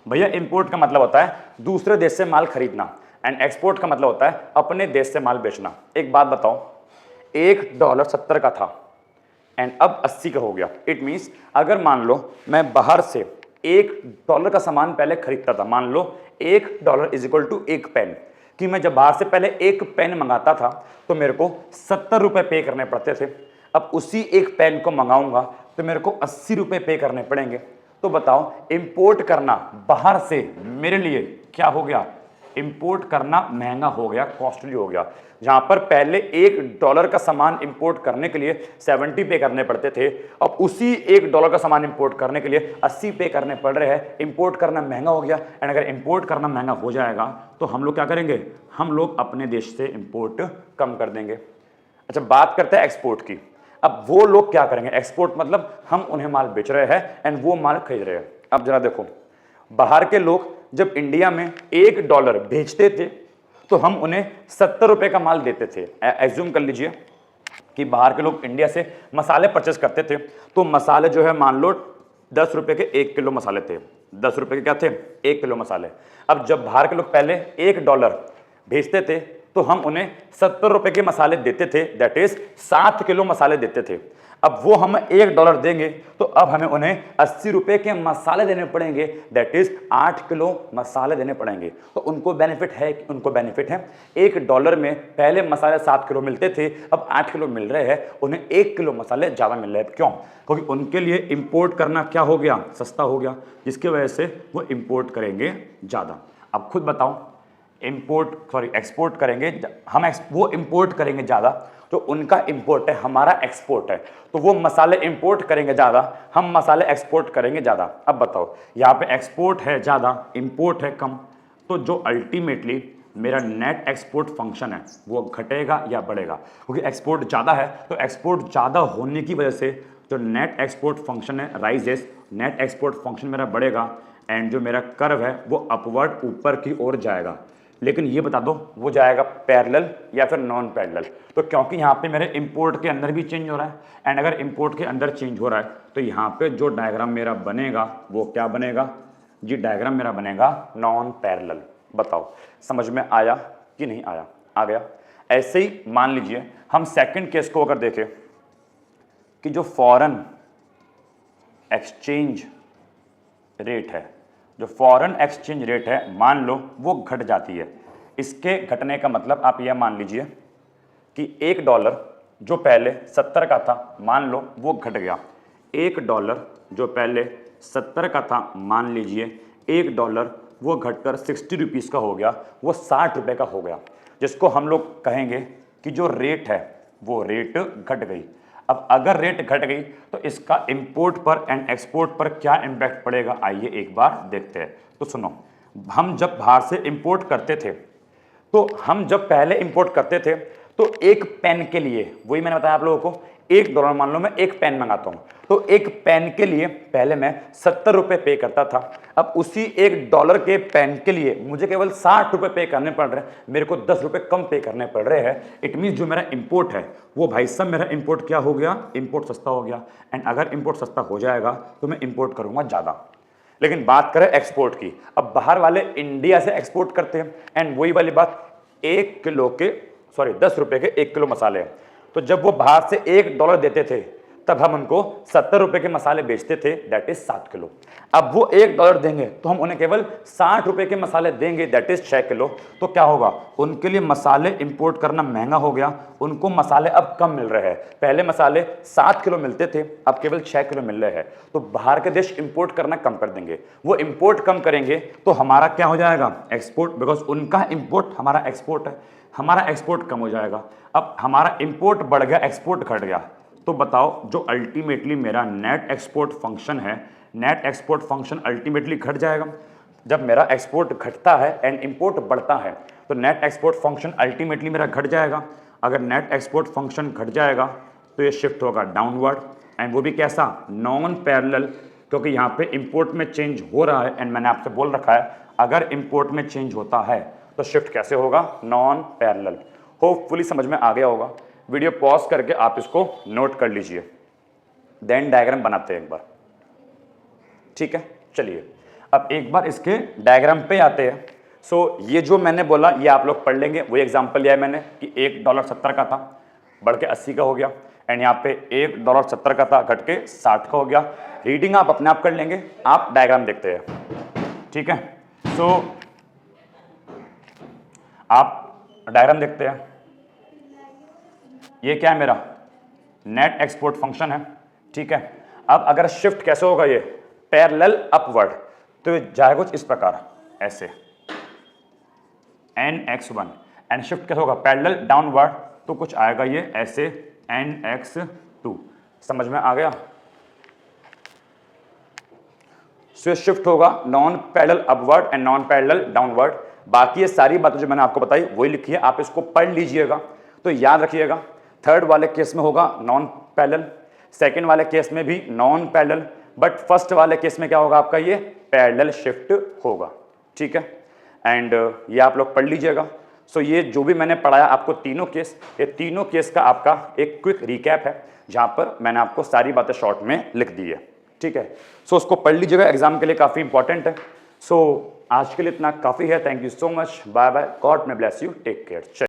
भैया, इंपोर्ट का मतलब होता है दूसरे देश से माल खरीदना एंड एक्सपोर्ट का मतलब होता है अपने देश से माल बेचना। एक बात बताओ, $1 70 का था एंड अब 80 का हो गया। इट मीन्स अगर मान लो मैं बाहर से $1 का सामान पहले खरीदता था, मान लो $1 इज इक्वल टू एक पेन, कि मैं जब बाहर से पहले एक पेन मंगाता था तो मेरे को 70 रुपए पे करने पड़ते थे। अब उसी एक पेन को मंगाऊंगा तो मेरे को 80 रुपए पे करने पड़ेंगे। तो बताओ इंपोर्ट करना बाहर से मेरे लिए क्या हो गया, इंपोर्ट करना महंगा हो गया, कॉस्टली हो गया। जहां पर पहले $1 का सामान इंपोर्ट करने के लिए 70 पे करने पड़ते थे, अब उसी $1 का सामान इंपोर्ट करने के लिए 80 पे करने पड़ रहे हैं। इंपोर्ट करना महंगा हो गया एंड अगर इंपोर्ट करना महंगा हो जाएगा तो हम लोग क्या करेंगे, हम लोग अपने देश से इंपोर्ट कम कर देंगे। अच्छा, बात करते हैं एक्सपोर्ट की। अब वो लोग क्या करेंगे, एक्सपोर्ट मतलब हम उन्हें माल बेच रहे हैं एंड वो माल खरीद रहे हैं। अब जरा देखो, बाहर के लोग जब इंडिया में $1 भेजते थे तो हम उन्हें 70 रुपए का माल देते थे। एज्यूम कर लीजिए कि बाहर के लोग इंडिया से मसाले परचेस करते थे, तो मसाले जो है मान लो 10 रुपए के 1 किलो मसाले थे, 10 रुपए के क्या थे, 1 किलो मसाले। अब जब बाहर के लोग पहले $1 भेजते थे तो हम उन्हें 70 रुपए के मसाले देते थे, दैट इज 7 किलो मसाले देते थे। अब वो हमें $1 देंगे तो अब हमें उन्हें 80 रुपए के मसाले देने पड़ेंगे, दैट इज 8 किलो मसाले देने पड़ेंगे। तो उनको बेनिफिट है, उनको बेनिफिट है। $1 में पहले मसाले 7 किलो मिलते थे, अब 8 किलो मिल रहे हैं, उन्हें 1 किलो मसाले ज्यादा मिल रहे हैं। क्यों? क्योंकि उनके लिए इंपोर्ट करना क्या हो गया, सस्ता हो गया, जिसकी वजह से वो इंपोर्ट करेंगे ज्यादा। अब खुद बताओ, एक्सपोर्ट करेंगे हम, वो इंपोर्ट करेंगे ज़्यादा तो उनका इंपोर्ट है, हमारा एक्सपोर्ट है। तो वो मसाले इंपोर्ट करेंगे ज़्यादा, हम मसाले एक्सपोर्ट करेंगे ज़्यादा। अब बताओ, यहाँ पे एक्सपोर्ट है ज़्यादा, इंपोर्ट है कम, तो जो अल्टीमेटली मेरा नेट एक्सपोर्ट फंक्शन है वो घटेगा या बढ़ेगा? क्योंकि एक्सपोर्ट ज़्यादा है तो एक्सपोर्ट ज़्यादा होने की वजह से जो नेट एक्सपोर्ट फंक्शन है राइजेस, नेट एक्सपोर्ट फंक्शन मेरा बढ़ेगा एंड जो मेरा कर्व है वो अपवर्ड ऊपर की ओर जाएगा। लेकिन ये बता दो वो जाएगा पैरेलल या फिर नॉन पैरेलल? तो क्योंकि यहाँ पे मेरे इंपोर्ट के अंदर भी चेंज हो रहा है एंड अगर इंपोर्ट के अंदर चेंज हो रहा है तो यहाँ पे जो डायग्राम मेरा बनेगा वो क्या बनेगा जी, डायग्राम मेरा बनेगा नॉन पैरेलल। बताओ समझ में आया कि नहीं आया? आ गया। ऐसे ही मान लीजिए हम सेकंड केस को अगर देखें कि जो फॉरेन एक्सचेंज रेट है, जो फॉरेन एक्सचेंज रेट है मान लो वो घट जाती है। इसके घटने का मतलब आप यह मान लीजिए कि $1 जो पहले 70 का था मान लो वो घट गया। $1 जो पहले 70 का था मान लीजिए $1 वो घटकर 60 रुपीज़ का हो गया, वो 60 रुपये का हो गया, जिसको हम लोग कहेंगे कि जो रेट है वो रेट घट गई। अब अगर रेट घट गई तो इसका इंपोर्ट पर एंड एक्सपोर्ट पर क्या इंपैक्ट पड़ेगा, आइए एक बार देखते हैं। तो सुनो, हम जब बाहर से इंपोर्ट करते थे तो हम जब पहले इंपोर्ट करते थे तो एक पेन के लिए, वही मैंने बताया आप लोगों को, $1 मान लो मैं एक पेन मंगाता हूं तो एक पेन के लिए पहले मैं 70 रुपए पे करता था, अब उसी $1 के पेन के लिए मुझे केवल 60 रुपए पे करने पड़ रहे हैं, मेरे को 10 रुपए कम पे करने पड़ रहे हैं। इट मीन जो मेरा इंपोर्ट है वो भाई सब मेरा इंपोर्ट क्या हो गया, इंपोर्ट सस्ता हो गया। एंड अगर इंपोर्ट सस्ता हो जाएगा तो मैं इंपोर्ट करूंगा ज़्यादा। लेकिन बात करें एक्सपोर्ट की, अब बाहर वाले इंडिया से एक्सपोर्ट करते हैं एंड वही वाली बात, 10 रुपए के 1 किलो मसाले हैं, तो जब वो बाहर से $1 देते थे तब हम उनको 70 रुपए के मसाले बेचते थे, दैट इज 7 किलो। अब वो $1 देंगे तो हम उन्हें केवल 60 रुपए के मसाले देंगे, दैट इज 6 किलो। तो क्या होगा, उनके लिए मसाले इंपोर्ट करना महंगा हो गया, उनको मसाले अब कम मिल रहे हैं। पहले मसाले 7 किलो मिलते थे, अब केवल 6 किलो मिल रहे हैं। तो बाहर के देश इंपोर्ट करना कम कर देंगे। वो इंपोर्ट कम करेंगे तो हमारा क्या हो जाएगा, एक्सपोर्ट, बिकॉज उनका इंपोर्ट हमारा एक्सपोर्ट है, हमारा एक्सपोर्ट कम हो जाएगा। अब हमारा इंपोर्ट बढ़ गया, एक्सपोर्ट घट गया, तो बताओ जो अल्टीमेटली मेरा नेट एक्सपोर्ट फंक्शन है, नेट एक्सपोर्ट फंक्शन अल्टीमेटली घट जाएगा। जब मेरा एक्सपोर्ट घटता है एंड इंपोर्ट बढ़ता है तो नेट एक्सपोर्ट फंक्शन अल्टीमेटली मेरा घट जाएगा। अगर नेट एक्सपोर्ट फंक्शन घट जाएगा तो ये शिफ्ट होगा डाउनवर्ड, एंड वो भी कैसा, नॉन पैरेलल, क्योंकि यहाँ पे इंपोर्ट में चेंज हो रहा है एंड मैंने आपसे बोल रखा है अगर इंपोर्ट में चेंज होता है तो शिफ्ट कैसे होगा, नॉन पैरेलल। होपफुली समझ में आ गया होगा। वीडियो पॉज करके आप इसको नोट कर लीजिए, देन डायग्राम बनाते हैं एक बार, ठीक है। चलिए अब एक बार इसके डायग्राम पे आते हैं। सो ये जो मैंने बोला ये आप लोग पढ़ लेंगे, वही एग्जांपल लिया है मैंने कि $1.70 का था, बढ़ के 80 का हो गया, एंड यहाँ पे $1.70 का था, घट के 60 का हो गया। रीडिंग आप अपने आप कर लेंगे, आप डायग्राम देखते हैं, ठीक है। सो आप डायग्राम देखते हैं, ये क्या है, मेरा नेट एक्सपोर्ट फंक्शन है, ठीक है। अब अगर शिफ्ट कैसे होगा, ये पैरेलल अपवर्ड, तो ये जाएगा कुछ इस प्रकार, ऐसे NX1, एंड शिफ्ट कैसे होगा, पैरेलल डाउनवर्ड, तो कुछ आएगा ये ऐसे NX2। समझ में आ गया। सो शिफ्ट होगा non parallel upward and non parallel downward. बाकी ये सारी बातें जो मैंने आपको बताई वही लिखी है, आप इसको पढ़ लीजिएगा तो याद रखिएगा। थर्ड वाले केस में होगा नॉन पैरेलल, सेकंड वाले केस में भी नॉन पैरेलल, बट फर्स्ट वाले केस में क्या होगा आपका, ये पैरेलल शिफ्ट होगा, ठीक है। एंड ये आप लोग पढ़ लीजिएगा। सो ये जो भी मैंने पढ़ाया आपको तीनों केस, ये तीनों केस का आपका एक क्विक रिकैप है जहां पर मैंने आपको सारी बातें शॉर्ट में लिख दी है, ठीक है। सो उसको पढ़ लीजिएगा, एग्जाम के लिए काफी इंपॉर्टेंट है। सो आज के लिए इतना काफी है। Thank you so much, bye bye, God may bless you, take care.